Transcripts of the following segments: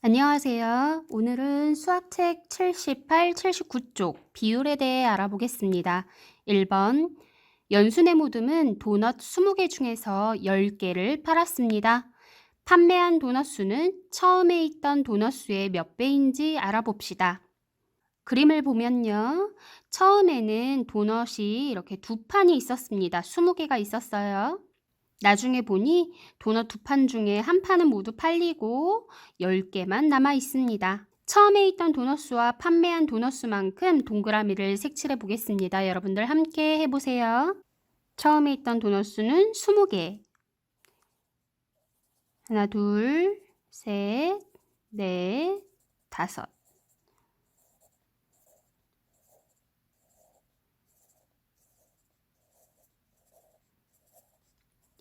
안녕하세요. 오늘은 수학책 78, 79쪽 비율에 대해 알아보겠습니다. 1번 연순의 모듬은 도넛 20개 중에서 10개를 팔았습니다. 판매한 도넛 수는 처음에 있던 도넛 수의 몇 배인지 알아봅시다. 그림을 보면요. 처음에는 도넛이 이렇게 두 판이 있었습니다. 20개가 있었어요. 나중에 보니 도넛 두 판 중에 한 판은 모두 팔리고 10개만 남아 있습니다. 처음에 있던 도넛 수와 판매한 도넛 수만큼 동그라미를 색칠해 보겠습니다. 여러분들 함께 해보세요. 처음에 있던 도넛 수는 20개. 하나, 둘, 셋, 넷, 다섯.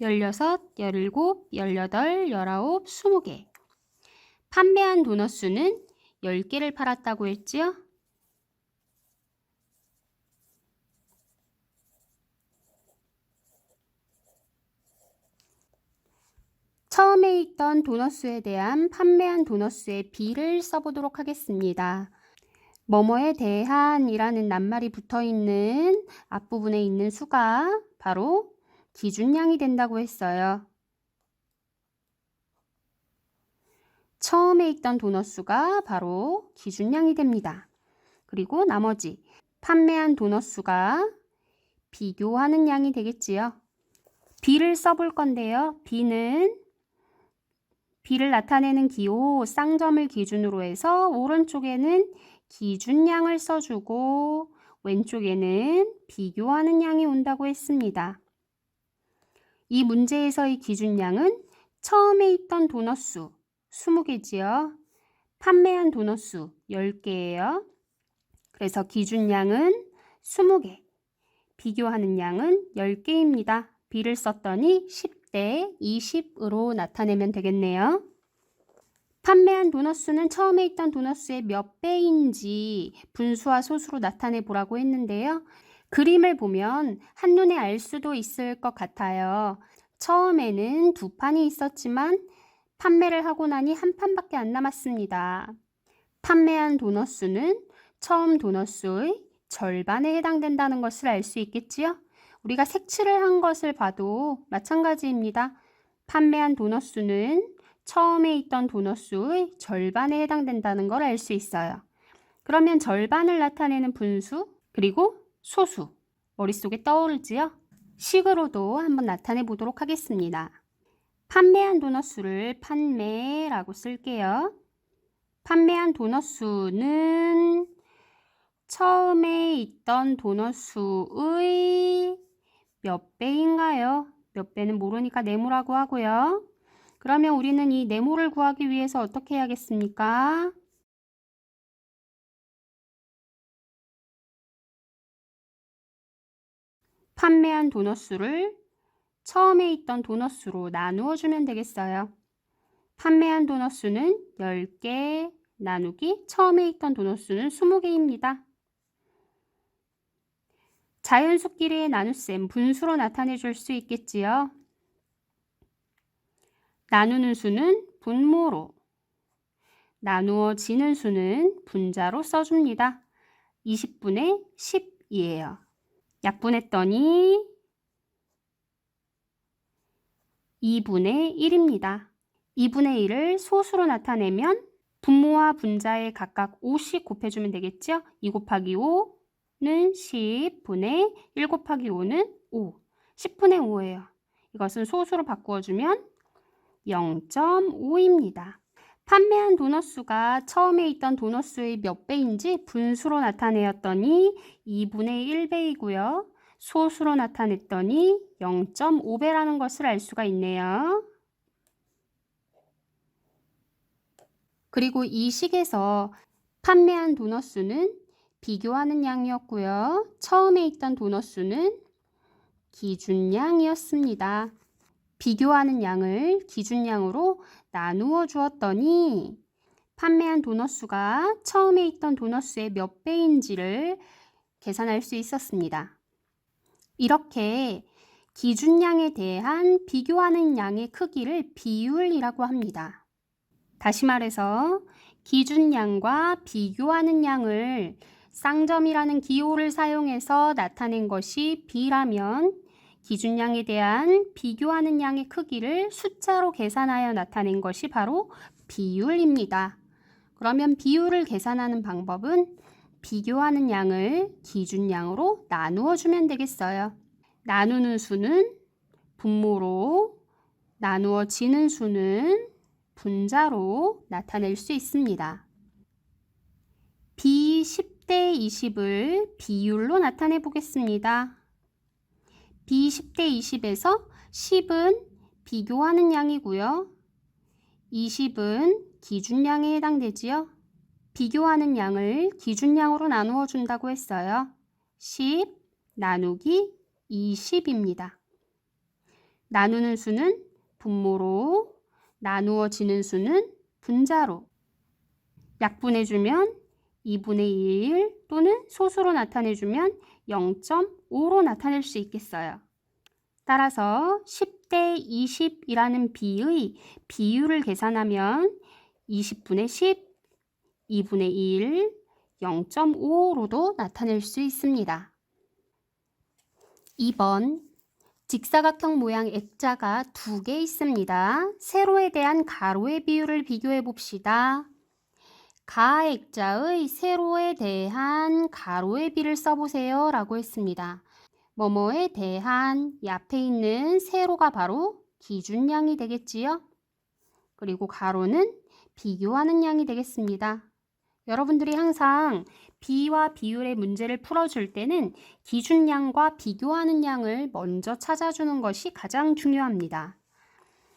16, 17, 18, 19, 20개. 판매한 도넛 수는 10개를 팔았다고 했지요? 처음에 있던 도넛 수에 대한 판매한 도넛 수의 비를 써보도록 하겠습니다. 뭐뭐에 대한이라는 낱말이 붙어있는 앞부분에 있는 수가 바로 기준량이 된다고 했어요. 처음에 있던 도넛 수가 바로 기준량이 됩니다. 그리고 나머지 판매한 도넛 수가 비교하는 양이 되겠지요. 비를 써볼 건데요. 비를 나타내는 기호 쌍점을 기준으로 해서 오른쪽에는 기준량을 써주고 왼쪽에는 비교하는 양이 온다고 했습니다. 이 문제에서의 기준량은 처음에 있던 도넛 수 20개지요. 판매한 도넛 수 10개예요. 그래서 기준량은 20개, 비교하는 양은 10개입니다. 비를 썼더니 10대 20으로 나타내면 되겠네요. 판매한 도넛 수는 처음에 있던 도넛 수의 몇 배인지 분수와 소수로 나타내 보라고 했는데요. 그림을 보면 한눈에 알 수도 있을 것 같아요. 처음에는 두 판이 있었지만 판매를 하고 나니 한 판밖에 안 남았습니다. 판매한 도넛 수는 처음 도넛 수의 절반에 해당된다는 것을 알 수 있겠지요? 우리가 색칠을 한 것을 봐도 마찬가지입니다. 판매한 도넛 수는 처음에 있던 도넛 수의 절반에 해당된다는 걸 알 수 있어요. 그러면 절반을 나타내는 분수 그리고 소수 머릿속에 떠오르지요? 식으로도 한번 나타내 보도록 하겠습니다. 판매한 도넛 수를 판매라고 쓸게요. 판매한 도넛 수는 처음에 있던 도넛 수의 몇 배인가요? 몇 배는 모르니까 네모라고 하고요. 그러면 우리는 이 네모를 구하기 위해서 어떻게 해야겠습니까? 판매한 도넛 수를 처음에 있던 도넛 수로 나누어 주면 되겠어요. 판매한 도넛 수는 10개 나누기 처음에 있던 도넛 수는 20개입니다. 자연수끼리의 나눗셈 분수로 나타내 줄 수 있겠지요. 나누는 수는 분모로, 나누어지는 수는 분자로 써줍니다. 20분의 10이에요. 약분했더니 2분의 1입니다. 2분의 1을 소수로 나타내면 분모와 분자에 각각 5씩 곱해주면 되겠죠? 2 곱하기 5는 10분의 1 곱하기 5는 5. 10분의 5예요. 이것은 소수로 바꾸어주면 0.5입니다. 판매한 도넛 수가 처음에 있던 도넛 수의 몇 배인지 분수로 나타내었더니 2분의 1배이고요. 소수로 나타냈더니 0.5배라는 것을 알 수가 있네요. 그리고 이 식에서 판매한 도넛 수는 비교하는 양이었고요. 처음에 있던 도넛 수는 기준량이었습니다. 비교하는 양을 기준량으로 나누어 주었더니 판매한 도넛 수가 처음에 있던 도넛 수의 몇 배인지를 계산할 수 있었습니다. 이렇게 기준량에 대한 비교하는 양의 크기를 비율이라고 합니다. 다시 말해서 기준량과 비교하는 양을 쌍점이라는 기호를 사용해서 나타낸 것이 B라면 기준량에 대한 비교하는 양의 크기를 숫자로 계산하여 나타낸 것이 바로 비율입니다. 그러면 비율을 계산하는 방법은 비교하는 양을 기준량으로 나누어 주면 되겠어요. 나누는 수는 분모로, 나누어지는 수는 분자로 나타낼 수 있습니다. B 10대 20을 비율로 나타내 보겠습니다. B 10대 20에서 10은 비교하는 양이고요. 20은 기준량에 해당되지요. 비교하는 양을 기준량으로 나누어 준다고 했어요. 10 나누기 20입니다. 나누는 수는 분모로, 나누어지는 수는 분자로. 약분해주면 2분의 1 또는 소수로 나타내주면 0.5로 나타낼 수 있겠어요. 따라서 10대 20이라는 B의 비율을 계산하면 20분의 10, 2분의 1, 0.5로도 나타낼 수 있습니다. 2번 직사각형 모양 액자가 2개 있습니다. 세로에 대한 가로의 비율을 비교해 봅시다. 가 액자의 세로에 대한 가로의 비를 써보세요 라고 했습니다. 뭐뭐에 대한 이 앞에 있는 세로가 바로 기준량이 되겠지요. 그리고 가로는 비교하는 양이 되겠습니다. 여러분들이 항상 비와 비율의 문제를 풀어줄 때는 기준량과 비교하는 양을 먼저 찾아주는 것이 가장 중요합니다.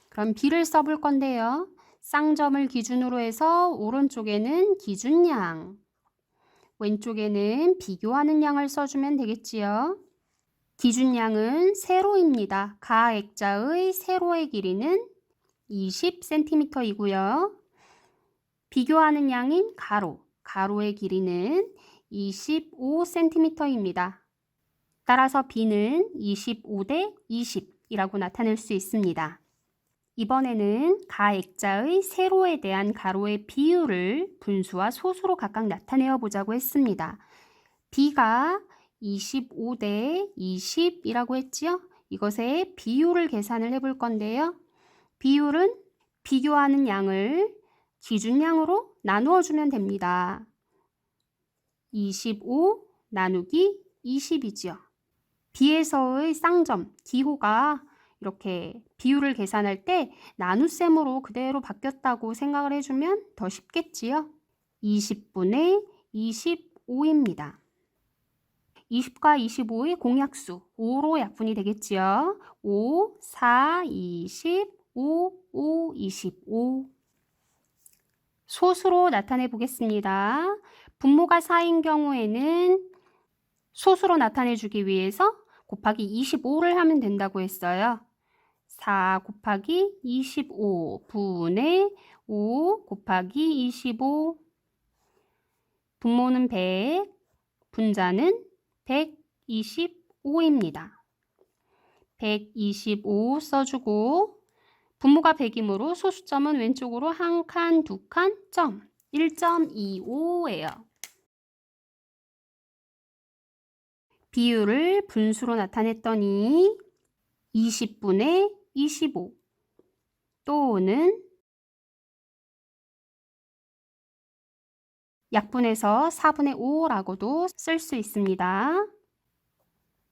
그럼 비를 써볼 건데요. 쌍점을 기준으로 해서 오른쪽에는 기준량, 왼쪽에는 비교하는 양을 써주면 되겠지요. 기준량은 세로입니다. 가 액자의 세로의 길이는 20cm이고요. 비교하는 양인 가로, 가로의 길이는 25cm입니다. 따라서 B는 25대 20이라고 나타낼 수 있습니다. 이번에는 가 액자의 세로에 대한 가로의 비율을 분수와 소수로 각각 나타내어 보자고 했습니다. B가 25대 20이라고 했지요? 이것의 비율을 계산을 해볼 건데요. 비율은 비교하는 양을 기준량으로 나누어 주면 됩니다. 25 나누기 20이지요. B에서의 쌍점, 기호가 이렇게 비율을 계산할 때 나눗셈으로 그대로 바뀌었다고 생각을 해주면 더 쉽겠지요. 20분의 25입니다. 20과 25의 공약수 5로 약분이 되겠지요. 5, 4, 20, 5, 5, 25. 소수로 나타내 보겠습니다. 분모가 4인 경우에는 소수로 나타내 주기 위해서 곱하기 25를 하면 된다고 했어요. 4 곱하기 25 분의 5 곱하기 25. 분모는 100, 분자는 125입니다. 125 써주고 분모가 100이므로 소수점은 왼쪽으로 한 칸, 두 칸, 점 1.25예요. 비율을 분수로 나타냈더니 20분의 25 또는 약분해서 4분의 5라고도 쓸 수 있습니다.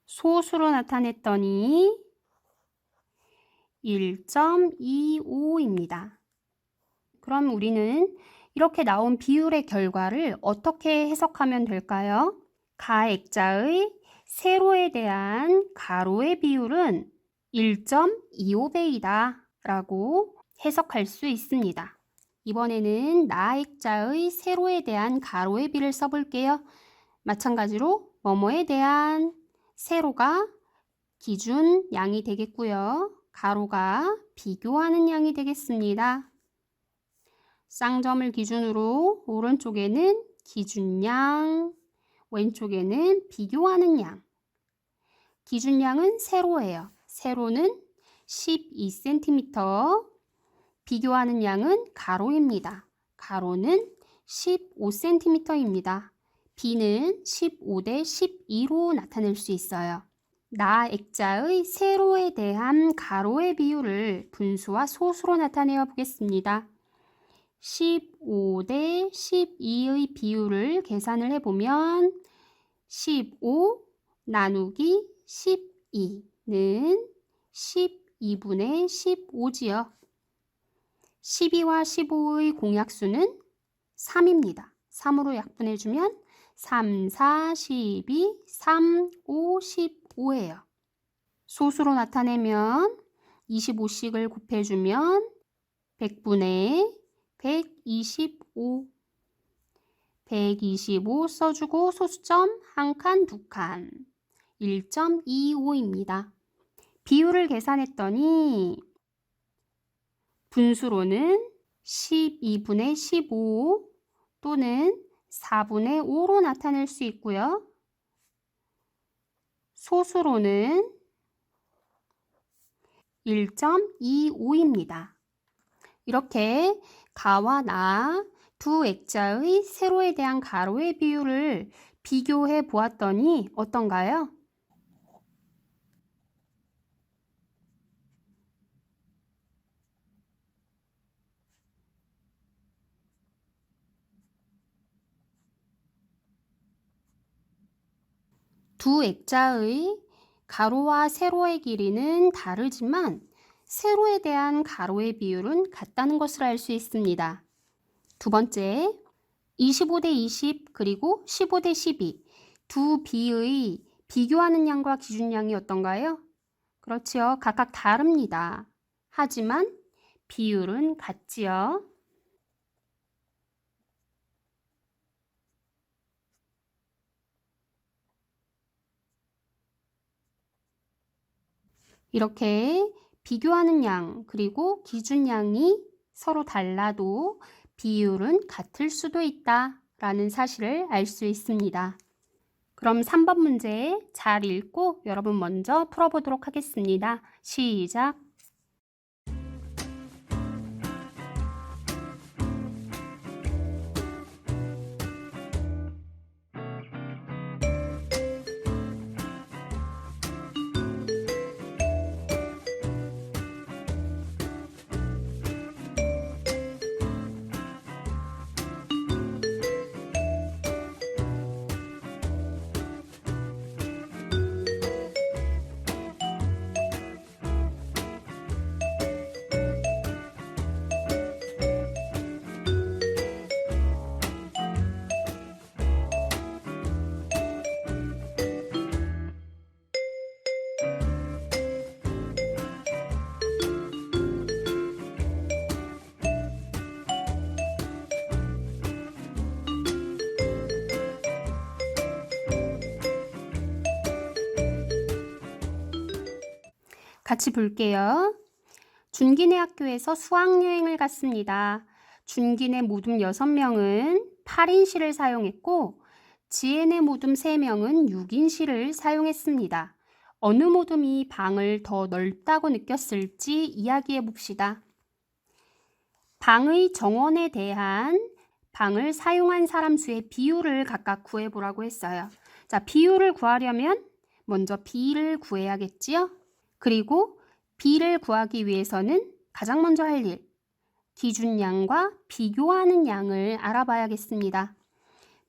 소수로 나타냈더니 1.25입니다. 그럼 우리는 이렇게 나온 비율의 결과를 어떻게 해석하면 될까요? 가 액자의 세로에 대한 가로의 비율은 1.25배이다 라고 해석할 수 있습니다. 이번에는 나 액자의 세로에 대한 가로의 비를 써볼게요. 마찬가지로 뭐뭐에 대한 세로가 기준 양이 되겠고요. 가로가 비교하는 양이 되겠습니다. 쌍점을 기준으로 오른쪽에는 기준량, 왼쪽에는 비교하는 양. 기준량은 세로예요. 세로는 12cm, 비교하는 양은 가로입니다. 가로는 15cm입니다. B는 15 대 12로 나타낼 수 있어요. 나 액자의 세로에 대한 가로의 비율을 분수와 소수로 나타내어 보겠습니다. 15 대 12의 비율을 계산을 해보면 15 나누기 12는 12분의 15지요. 12와 15의 공약수는 3입니다. 3으로 약분해주면 3, 4, 12, 3, 5, 15예요. 소수로 나타내면 25씩을 곱해주면 100분의 125. 125 써주고 소수점 1칸, 2칸. 1.25입니다. 비율을 계산했더니 분수로는 12분의 15 또는 4분의 5로 나타낼 수 있고요. 소수로는 1.25입니다. 이렇게 가와 나 두 액자의 세로에 대한 가로의 비율을 비교해 보았더니 어떤가요? 두 액자의 가로와 세로의 길이는 다르지만 세로에 대한 가로의 비율은 같다는 것을 알 수 있습니다. 두 번째, 25 대 20 그리고 15 대 12 두 비의 비교하는 양과 기준양이 어떤가요? 그렇지요. 각각 다릅니다. 하지만 비율은 같지요. 이렇게 비교하는 양 그리고 기준양이 서로 달라도 비율은 같을 수도 있다라는 사실을 알 수 있습니다. 그럼 3번 문제 잘 읽고 여러분 먼저 풀어보도록 하겠습니다. 시작! 같이 볼게요. 준기네 학교에서 수학여행을 갔습니다. 준기네 모둠 6명은 8인실을 사용했고 지혜네 모둠 3명은 6인실을 사용했습니다. 어느 모둠이 방을 더 넓다고 느꼈을지 이야기해 봅시다. 방의 정원에 대한 방을 사용한 사람 수의 비율을 각각 구해보라고 했어요. 자, 비율을 구하려면 먼저 B를 구해야겠지요? 그리고 B를 구하기 위해서는 가장 먼저 할 일, 기준양과 비교하는 양을 알아봐야겠습니다.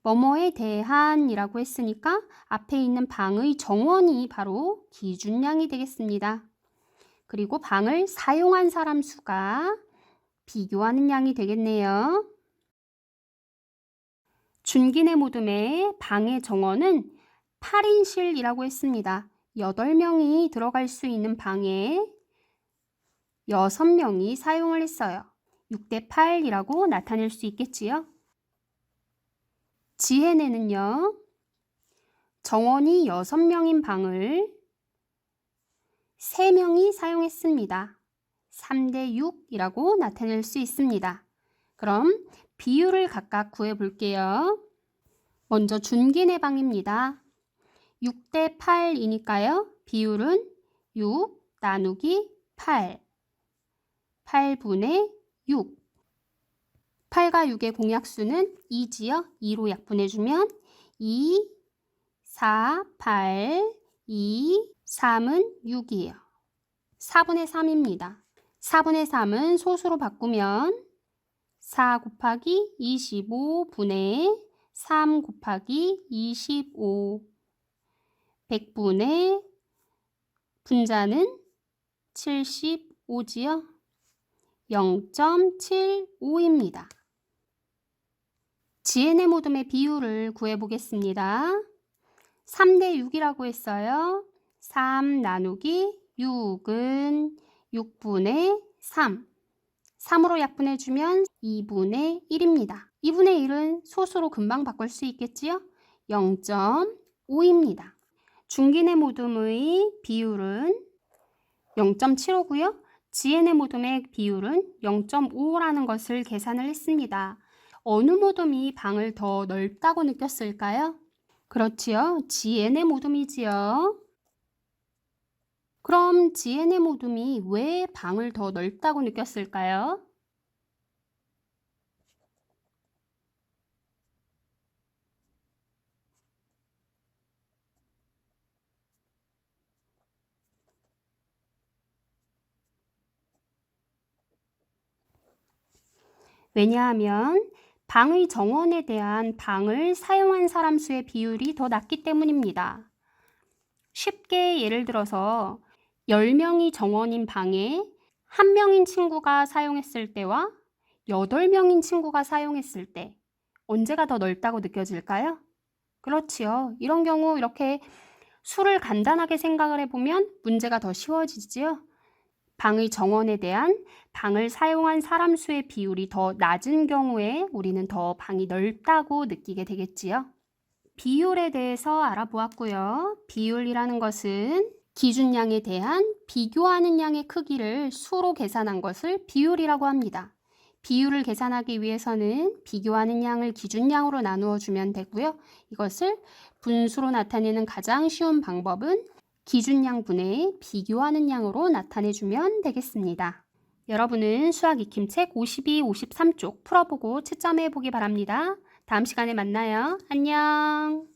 뭐뭐에 대한이라고 했으니까 앞에 있는 방의 정원이 바로 기준양이 되겠습니다. 그리고 방을 사용한 사람 수가 비교하는 양이 되겠네요. 준기네 모둠의 방의 정원은 8인실이라고 했습니다. 8명이 들어갈 수 있는 방에 6명이 사용을 했어요. 6대 8이라고 나타낼 수 있겠지요. 지혜네는요. 정원이 6명인 방을 3명이 사용했습니다. 3대 6이라고 나타낼 수 있습니다. 그럼 비율을 각각 구해볼게요. 먼저 준기네 방입니다. 6대 8이니까요. 비율은 6 나누기 8. 8분의 6. 8과 6의 공약수는 2지요. 2로 약분해주면 2, 4, 8, 2, 3은 6이에요. 4분의 3입니다. 4분의 3은 소수로 바꾸면 4 곱하기 25분의 3 곱하기 25 100분의 분자는 75지요. 0.75입니다. 지혜네 모둠의 비율을 구해보겠습니다. 3대 6이라고 했어요. 3 나누기 6은 6분의 3. 3으로 약분해주면 2분의 1입니다. 2분의 1은 소수로 금방 바꿀 수 있겠지요? 0.5입니다. 중기네 모둠의 비율은 0.75고요. 지혜네 모둠의 비율은 0.5라는 것을 계산을 했습니다. 어느 모둠이 방을 더 넓다고 느꼈을까요? 그렇지요. 지혜네 모둠이지요. 그럼 지혜네 모둠이 왜 방을 더 넓다고 느꼈을까요? 왜냐하면 방의 정원에 대한 방을 사용한 사람 수의 비율이 더 낮기 때문입니다. 쉽게 예를 들어서 10명이 정원인 방에 1명인 친구가 사용했을 때와 8명인 친구가 사용했을 때 언제가 더 넓다고 느껴질까요? 그렇지요. 이런 경우 이렇게 수를 간단하게 생각을 해보면 문제가 더 쉬워지지요. 방의 정원에 대한 방을 사용한 사람 수의 비율이 더 낮은 경우에 우리는 더 방이 넓다고 느끼게 되겠지요. 비율에 대해서 알아보았고요. 비율이라는 것은 기준량에 대한 비교하는 양의 크기를 수로 계산한 것을 비율이라고 합니다. 비율을 계산하기 위해서는 비교하는 양을 기준량으로 나누어 주면 되고요. 이것을 분수로 나타내는 가장 쉬운 방법은 기준양분의 비교하는 양으로 나타내주면 되겠습니다. 여러분은 수학 익힘책 52, 53쪽 풀어보고 채점해 보기 바랍니다. 다음 시간에 만나요. 안녕.